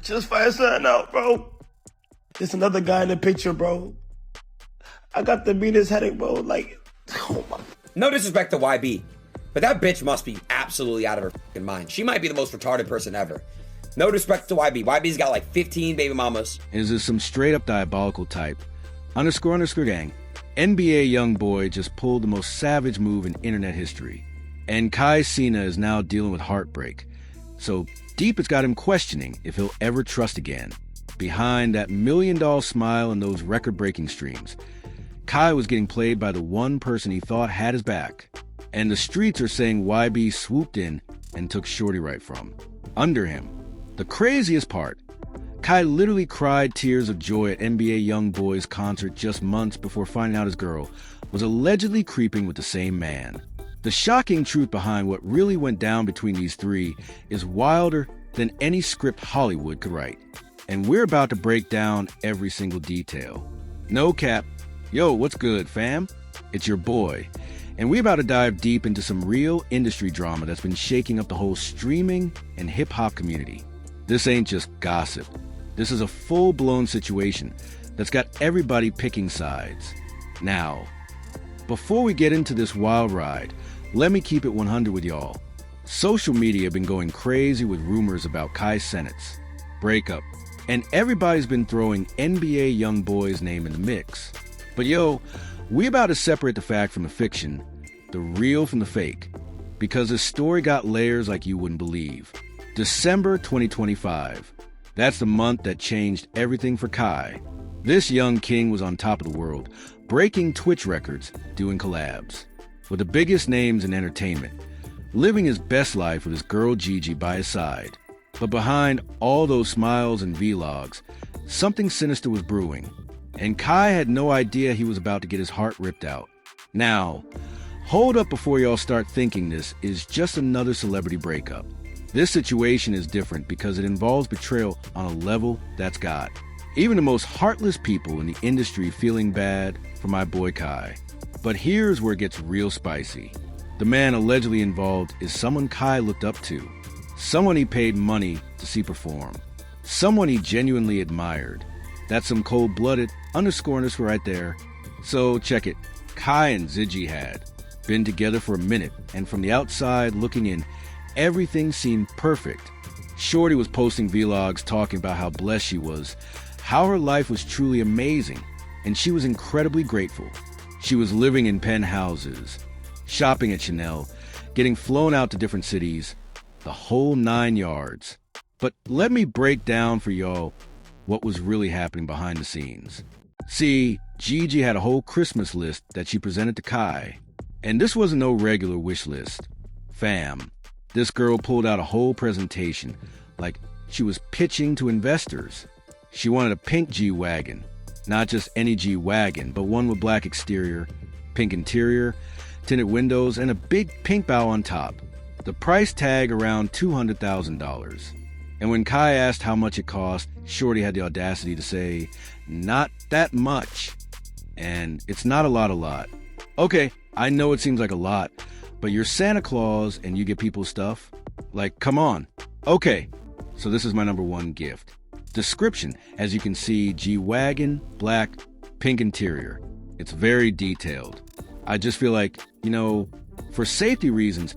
just find something out, bro. There's another guy in the picture, bro. I got the meanest headache, bro. Like, oh my. No disrespect to YB, but that bitch must be absolutely out of her fucking mind. She might be the most retarded person ever. No disrespect to YB. YB's got like 15 baby mamas. Is this some straight up diabolical type? __ gang. NBA YoungBoy just pulled the most savage move in internet history. And Kai Cenat is now dealing with heartbreak. So deep it's got him questioning if he'll ever trust again. Behind that $1 million smile and those record-breaking streams, Kai was getting played by the one person he thought had his back. And the streets are saying YB swooped in and took Shorty right from under him. The craziest part, Kai literally cried tears of joy at NBA YoungBoy's concert just months before finding out his girl was allegedly creeping with the same man. The shocking truth behind what really went down between these three is wilder than any script Hollywood could write. And we're about to break down every single detail. No cap. Yo, what's good, fam? It's your boy. And we're about to dive deep into some real industry drama that's been shaking up the whole streaming and hip-hop community. This ain't just gossip. This is a full-blown situation that's got everybody picking sides. Now, before we get into this wild ride, let me keep it 100 with y'all. Social media have been going crazy with rumors about Kai Cenat's breakup, and everybody's been throwing NBA YoungBoy's name in the mix. But yo, we about to separate the fact from the fiction, the real from the fake, because this story got layers like you wouldn't believe. December 2025. That's the month that changed everything for Kai. This young king was on top of the world, breaking Twitch records, doing collabs with the biggest names in entertainment, living his best life with his girl Gigi by his side. But behind all those smiles and vlogs, something sinister was brewing, and Kai had no idea he was about to get his heart ripped out. Now, hold up before y'all start thinking this is just another celebrity breakup. This situation is different because it involves betrayal on a level that's got even the most heartless people in the industry feeling bad for my boy Kai. But here's where it gets real spicy. The man allegedly involved is someone Kai looked up to, someone he paid money to see perform, someone he genuinely admired. That's some cold-blooded __ right there. So check it. Kai and Ziggy had been together for a minute, and from the outside looking in, everything seemed perfect. Shorty was posting vlogs talking about how blessed she was, how her life was truly amazing, and she was incredibly grateful. She was living in penthouses, shopping at Chanel, getting flown out to different cities, the whole 9 yards. But let me break down for y'all what was really happening behind the scenes. See, Gigi had a whole Christmas list that she presented to Kai, and this wasn't no regular wish list. Fam, this girl pulled out a whole presentation, like she was pitching to investors. She wanted a pink G-Wagon, not just any G-Wagon, but one with black exterior, pink interior, tinted windows, and a big pink bow on top. The price tag around $200,000. And when Kai asked how much it cost, Shorty had the audacity to say, "Not that much." And it's not a lot. Okay, I know it seems like a lot, but you're Santa Claus and you get people stuff? Like, come on. Okay, so this is my number one gift. Description, as you can see, G-Wagon, black, pink interior. It's very detailed. I just feel like, for safety reasons,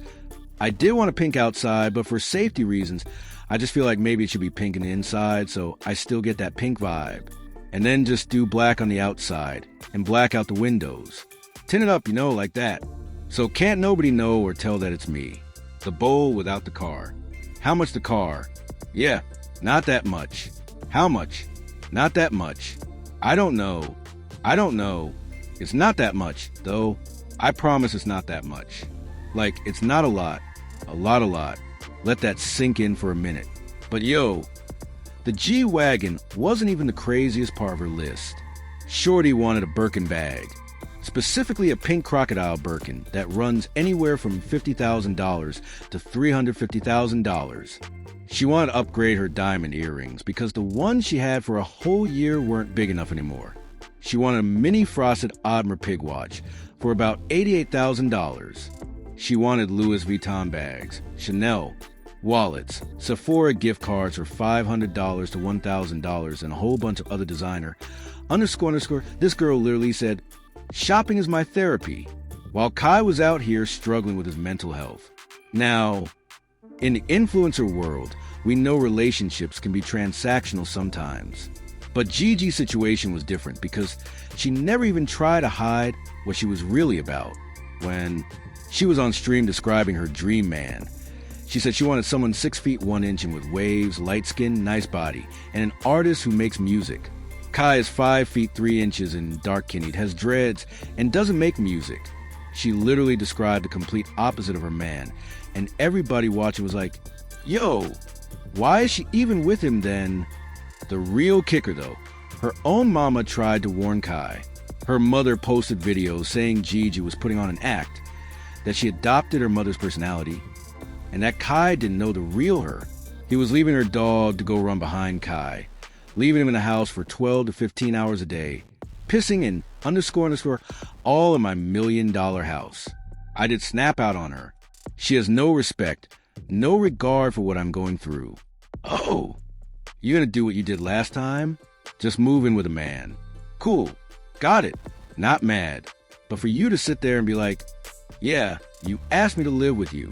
I did want a pink outside, but for safety reasons, I just feel like maybe it should be pink on the inside, so I still get that pink vibe. And then just do black on the outside, and black out the windows. Tint it up, like that. So can't nobody know or tell that it's me. The bowl without the car. How much the car? Yeah, not that much. How much? Not that much. I don't know. It's not that much, though. I promise it's not that much. Like, it's not a lot. A lot. Let that sink in for a minute. But yo, the G-Wagon wasn't even the craziest part of her list. Shorty wanted a Birkin bag. Specifically a pink crocodile Birkin that runs anywhere from $50,000 to $350,000. She wanted to upgrade her diamond earrings because the ones she had for a whole year weren't big enough anymore. She wanted a mini frosted Audemars Piguet watch for about $88,000. She wanted Louis Vuitton bags, Chanel, wallets, Sephora gift cards for $500 to $1,000, and a whole bunch of other designer. This girl literally said, "Shopping is my therapy," while Kai was out here struggling with his mental health. Now, in the influencer world, we know relationships can be transactional sometimes. But Gigi's situation was different because she never even tried to hide what she was really about. When she was on stream describing her dream man, she said she wanted someone 6 feet 1 inch and with waves, light skin, nice body, and an artist who makes music. Kai is 5 feet 3 inches and dark-skinned, has dreads, and doesn't make music. She literally described the complete opposite of her man, and everybody watching was like, yo, why is she even with him then? The real kicker though, her own mama tried to warn Kai. Her mother posted videos saying Gigi was putting on an act, that she adopted her mother's personality, and that Kai didn't know the real her. He was leaving her dog to go run behind Kai, leaving him in the house for 12 to 15 hours a day, pissing in __ all in my $1 million house. I did snap out on her. She has no respect, no regard for what I'm going through. Oh, you gonna do what you did last time? Just move in with a man. Cool, got it, not mad. But for you to sit there and be like, yeah, you asked me to live with you.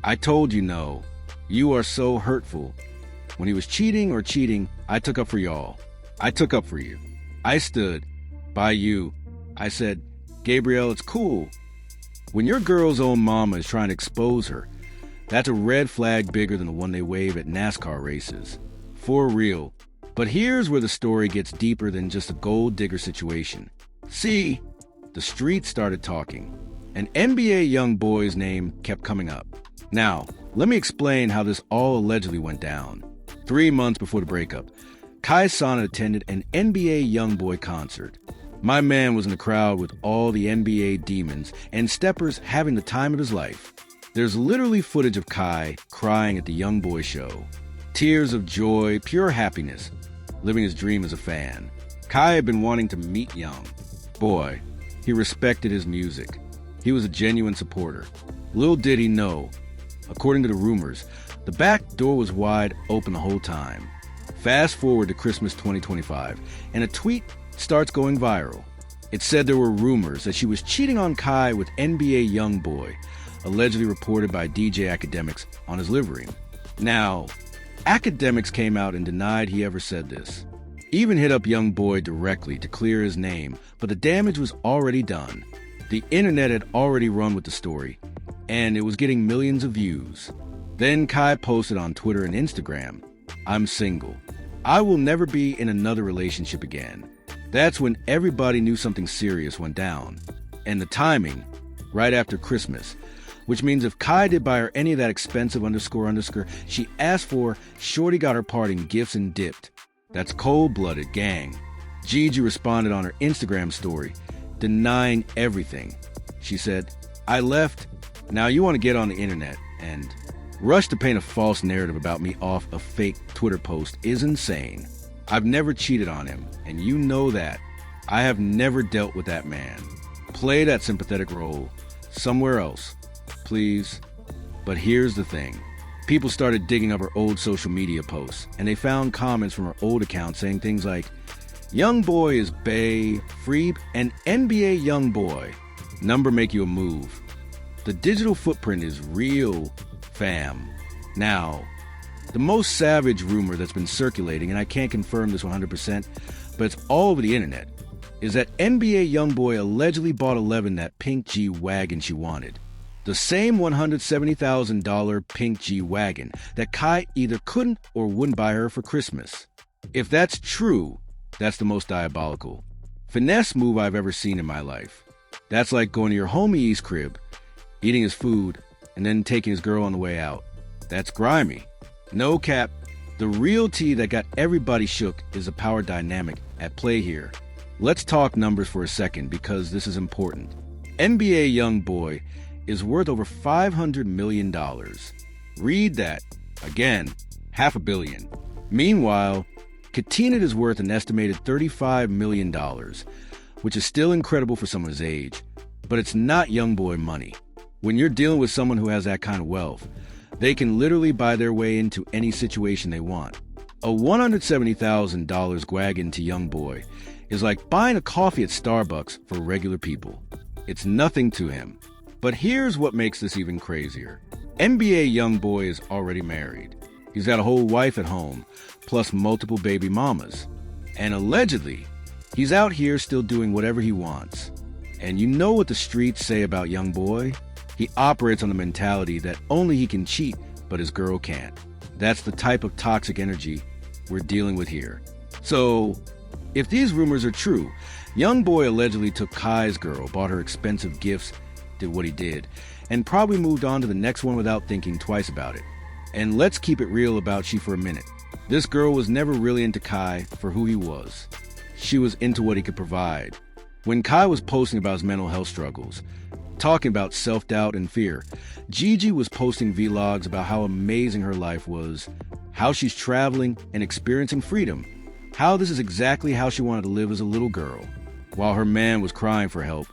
I told you no. You are so hurtful. When he was cheating, I took up for y'all. I took up for you. I stood by you. I said, Gabrielle, it's cool. When your girl's own mama is trying to expose her, that's a red flag bigger than the one they wave at NASCAR races. For real. But here's where the story gets deeper than just a gold digger situation. See, the streets started talking. An NBA YoungBoy's name kept coming up. Now, let me explain how this all allegedly went down. 3 months before the breakup, Kai Cenat attended an NBA YoungBoy concert. My man was in the crowd with all the NBA demons and steppers having the time of his life. There's literally footage of Kai crying at the YoungBoy show. Tears of joy, pure happiness, living his dream as a fan. Kai had been wanting to meet Young. Boy, he respected his music. He was a genuine supporter. Little did he know, according to the rumors, the back door was wide open the whole time. Fast forward to Christmas 2025, and a tweet starts going viral. It said there were rumors that she was cheating on Kai with NBA YoungBoy, allegedly reported by DJ Academics on his livery. Now, Academics came out and denied he ever said this. Even hit up YoungBoy directly to clear his name, but the damage was already done. The internet had already run with the story, and it was getting millions of views. Then Kai posted on Twitter and Instagram, "I'm single. I will never be in another relationship again." That's when everybody knew something serious went down. And the timing, right after Christmas, which means if Kai did buy her any of that expensive __ she asked for, shorty got her part in gifts and dipped. That's cold-blooded, gang. Gigi responded on her Instagram story, denying everything. She said, "I left. Now you want to get on the internet and rush to paint a false narrative about me off a fake Twitter post is insane. I've never cheated on him, and you know that. I have never dealt with that man. Play that sympathetic role somewhere else, please." But here's the thing. People started digging up her old social media posts, and they found comments from her old account saying things like, "YoungBoy is bae, free, and NBA YoungBoy. Number make you a move." The digital footprint is real, fam. Now, the most savage rumor that's been circulating, and I can't confirm this 100%, but it's all over the internet, is that NBA YoungBoy allegedly bought Eleven that pink G-Wagon she wanted. The same $170,000 pink G-Wagon that Kai either couldn't or wouldn't buy her for Christmas. If that's true, that's the most diabolical, finesse move I've ever seen in my life. That's like going to your homie's crib, eating his food, and then taking his girl on the way out. That's grimy. No cap. The real tea that got everybody shook is the power dynamic at play here. Let's talk numbers for a second because this is important. NBA YoungBoy is worth over $500 million. Read that. Again, $500 million. Meanwhile, Katina is worth an estimated $35 million, which is still incredible for someone his age, but it's not YoungBoy money. When you're dealing with someone who has that kind of wealth, They can literally buy their way into any situation they want. A $170,000 gwaggin to YoungBoy is like buying a coffee at Starbucks for regular people. It's nothing to him. But here's what makes this even crazier. NBA YoungBoy is already married. He's got a whole wife at home, plus multiple baby mamas. And allegedly, he's out here still doing whatever he wants. And you know what the streets say about YoungBoy? He operates on the mentality that only he can cheat, but his girl can't. That's the type of toxic energy we're dealing with here. So, if these rumors are true, YoungBoy allegedly took Kai's girl, bought her expensive gifts, did what he did, and probably moved on to the next one without thinking twice about it. And let's keep it real about she for a minute. This girl was never really into Kai for who he was. She was into what he could provide. When Kai was posting about his mental health struggles, talking about self-doubt and fear, Gigi was posting vlogs about how amazing her life was, how she's traveling and experiencing freedom, how this is exactly how she wanted to live as a little girl, while her man was crying for help.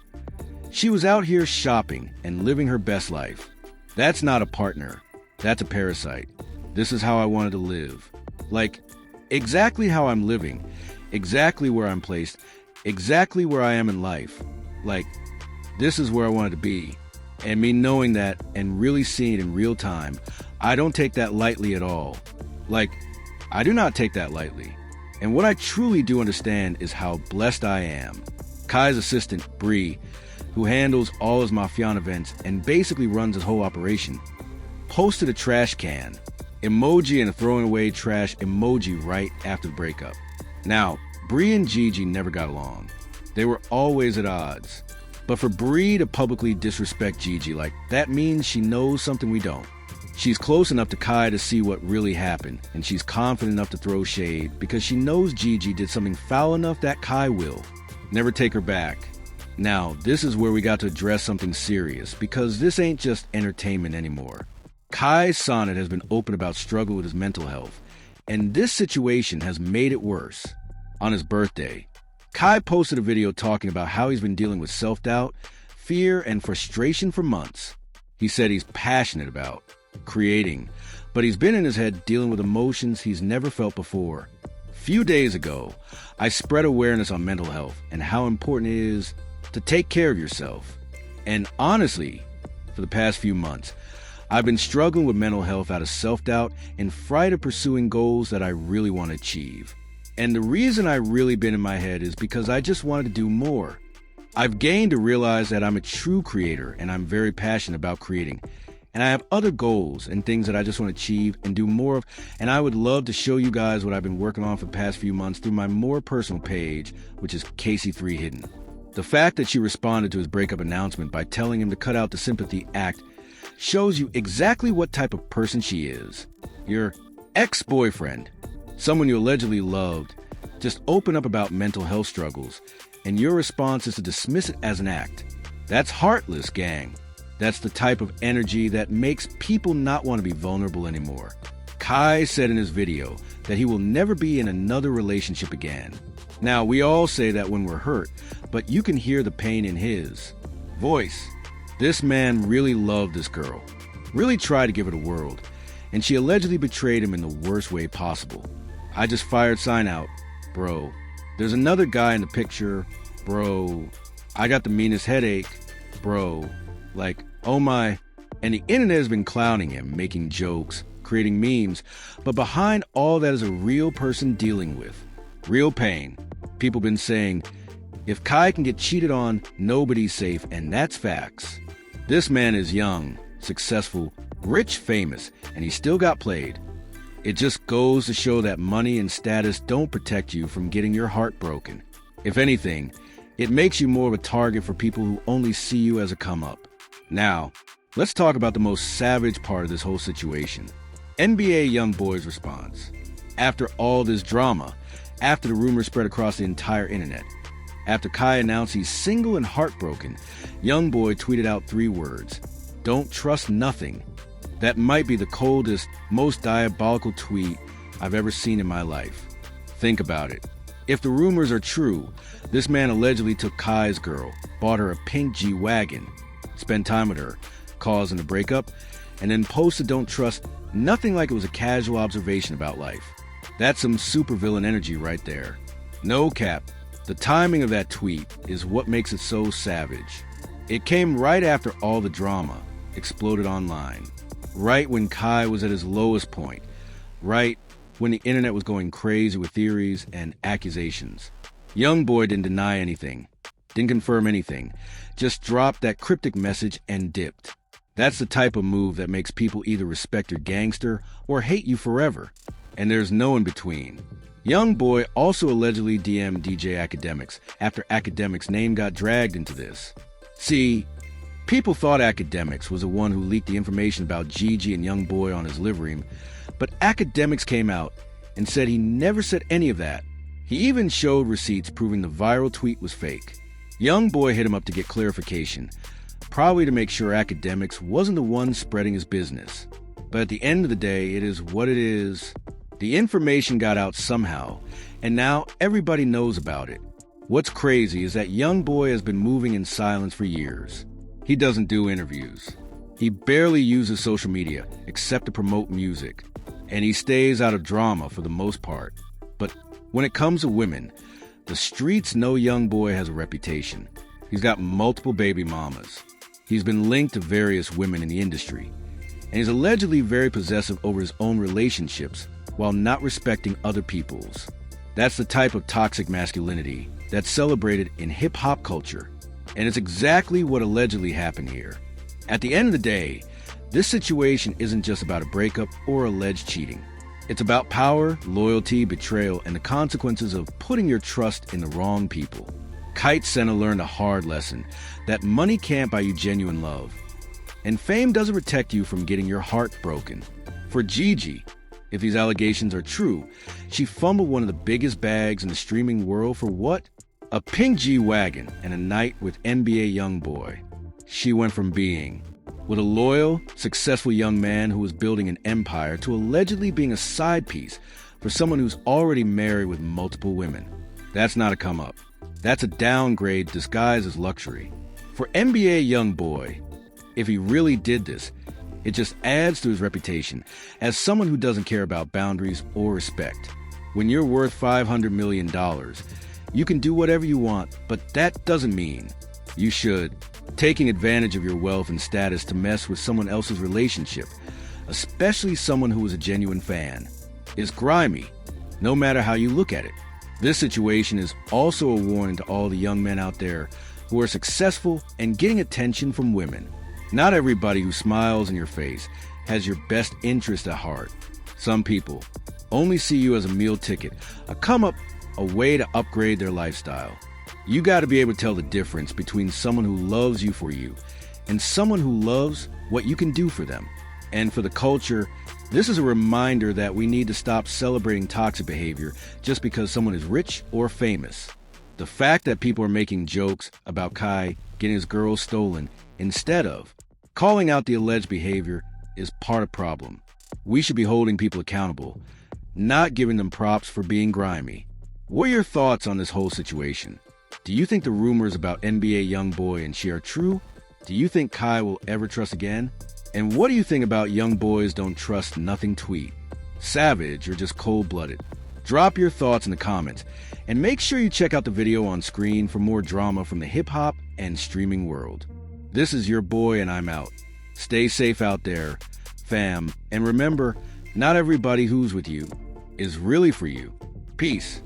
She was out here shopping and living her best life. That's not a partner. That's a parasite. This is how I wanted to live. Like, exactly how I'm living, exactly where I'm placed, exactly where I am in life. Like, this is where I wanted to be. And me knowing that and really seeing it in real time, I don't take that lightly at all. Like, I do not take that lightly. And what I truly do understand is how blessed I am. Kai's assistant, Bree, who handles all his Mafian events and basically runs his whole operation, posted a trash can emoji and a throwing away trash emoji right after the breakup. Now, Bree and Gigi never got along. They were always at odds. But for Bree to publicly disrespect Gigi, like, that means she knows something we don't. She's close enough to Kai to see what really happened, and she's confident enough to throw shade because she knows Gigi did something foul enough that Kai will never take her back. Now, this is where we got to address something serious, because this ain't just entertainment anymore. Kai's Cenat has been open about struggle with his mental health, and this situation has made it worse. On his birthday, Kai posted a video talking about how he's been dealing with self-doubt, fear, and frustration for months. He said he's passionate about creating, but he's been in his head dealing with emotions he's never felt before. A few days ago, I spread awareness on mental health and how important it is to take care of yourself. And honestly, for the past few months, I've been struggling with mental health out of self-doubt and fright of pursuing goals that I really want to achieve. And the reason I've really been in my head is because I just wanted to do more. I've gained to realize that I'm a true creator and I'm very passionate about creating. And I have other goals and things that I just want to achieve and do more of. And I would love to show you guys what I've been working on for the past few months through my more personal page, which is Casey3 Hidden. The fact that she responded to his breakup announcement by telling him to cut out the sympathy act shows you exactly what type of person she is. Your ex-boyfriend, someone you allegedly loved, just open up about mental health struggles, and your response is to dismiss it as an act. That's heartless, gang. That's the type of energy that makes people not want to be vulnerable anymore. Kai said in his video that he will never be in another relationship again. Now, we all say that when we're hurt, but you can hear the pain in his voice. This man really loved this girl, really tried to give her the world, and she allegedly betrayed him in the worst way possible. I just fired sign out, bro. There's another guy in the picture, bro. I got the meanest headache, bro. Like, oh my. And the internet has been clowning him, making jokes, creating memes, but behind all that is a real person dealing with real pain. People been saying, if Kai can get cheated on, nobody's safe, and that's facts. This man is young, successful, rich, famous, and he still got played. It just goes to show that money and status don't protect you from getting your heart broken. If anything, it makes you more of a target for people who only see you as a come-up. Now, let's talk about the most savage part of this whole situation. NBA YoungBoy's response. After all this drama, after the rumors spread across the entire internet, after Kai announced he's single and heartbroken, YoungBoy tweeted out 3 words: "Don't trust nothing." That might be the coldest, most diabolical tweet I've ever seen in my life. Think about it. If the rumors are true, this man allegedly took Kai's girl, bought her a pink G-Wagon, spent time with her, causing a breakup, and then posted "Don't trust" nothing like it was a casual observation about life. That's some supervillain energy right there. No cap. The timing of that tweet is what makes it so savage. It came right after all the drama exploded online. Right when Kai was at his lowest point. Right when the internet was going crazy with theories and accusations. YoungBoy didn't deny anything, didn't confirm anything, just dropped that cryptic message and dipped. That's the type of move that makes people either respect your gangster or hate you forever. And there's no in between. YoungBoy also allegedly DM'd DJ Academics after Academics' name got dragged into this. See, people thought Academics was the one who leaked the information about Gigi and YoungBoy on his livery, but Academics came out and said he never said any of that. He even showed receipts proving the viral tweet was fake. YoungBoy hit him up to get clarification, probably to make sure Academics wasn't the one spreading his business. But at the end of the day, it is what it is. The information got out somehow, and now everybody knows about it. What's crazy is that YoungBoy has been moving in silence for years. He doesn't do interviews. He barely uses social media, except to promote music. And he stays out of drama for the most part. But when it comes to women, the streets know YoungBoy has a reputation. He's got multiple baby mamas. He's been linked to various women in the industry. And he's allegedly very possessive over his own relationships while not respecting other people's. That's the type of toxic masculinity that's celebrated in hip-hop culture. And it's exactly what allegedly happened here. At the end of the day, this situation isn't just about a breakup or alleged cheating. It's about power, loyalty, betrayal, and the consequences of putting your trust in the wrong people. Kite Senna learned a hard lesson, that money can't buy you genuine love. And fame doesn't protect you from getting your heart broken. For Gigi, if these allegations are true, she fumbled one of the biggest bags in the streaming world for what? A pink G-Wagon and a night with NBA YoungBoy. She went from being with a loyal, successful young man who was building an empire to allegedly being a side piece for someone who's already married with multiple women. That's not a come up. That's a downgrade disguised as luxury. For NBA YoungBoy, if he really did this, it just adds to his reputation as someone who doesn't care about boundaries or respect. When you're worth $500 million, you can do whatever you want, but that doesn't mean you should. Taking advantage of your wealth and status to mess with someone else's relationship, especially someone who is a genuine fan, is grimy, no matter how you look at it. This situation is also a warning to all the young men out there who are successful and getting attention from women. Not everybody who smiles in your face has your best interest at heart. Some people only see you as a meal ticket, a come-up, a way to upgrade their lifestyle. You got to be able to tell the difference between someone who loves you for you and someone who loves what you can do for them. And for the culture, this is a reminder that we need to stop celebrating toxic behavior just because someone is rich or famous. The fact that people are making jokes about Kai getting his girl stolen instead of calling out the alleged behavior is part of the problem. We should be holding people accountable, not giving them props for being grimy. What are your thoughts on this whole situation? Do you think the rumors about NBA YoungBoy and she are true? Do you think Kai will ever trust again? And what do you think about YoungBoy's "Don't Trust Nothing" tweet? Savage or just cold-blooded? Drop your thoughts in the comments, and make sure you check out the video on screen for more drama from the hip-hop and streaming world. This is your boy, and I'm out. Stay safe out there, fam, and remember, not everybody who's with you is really for you. Peace.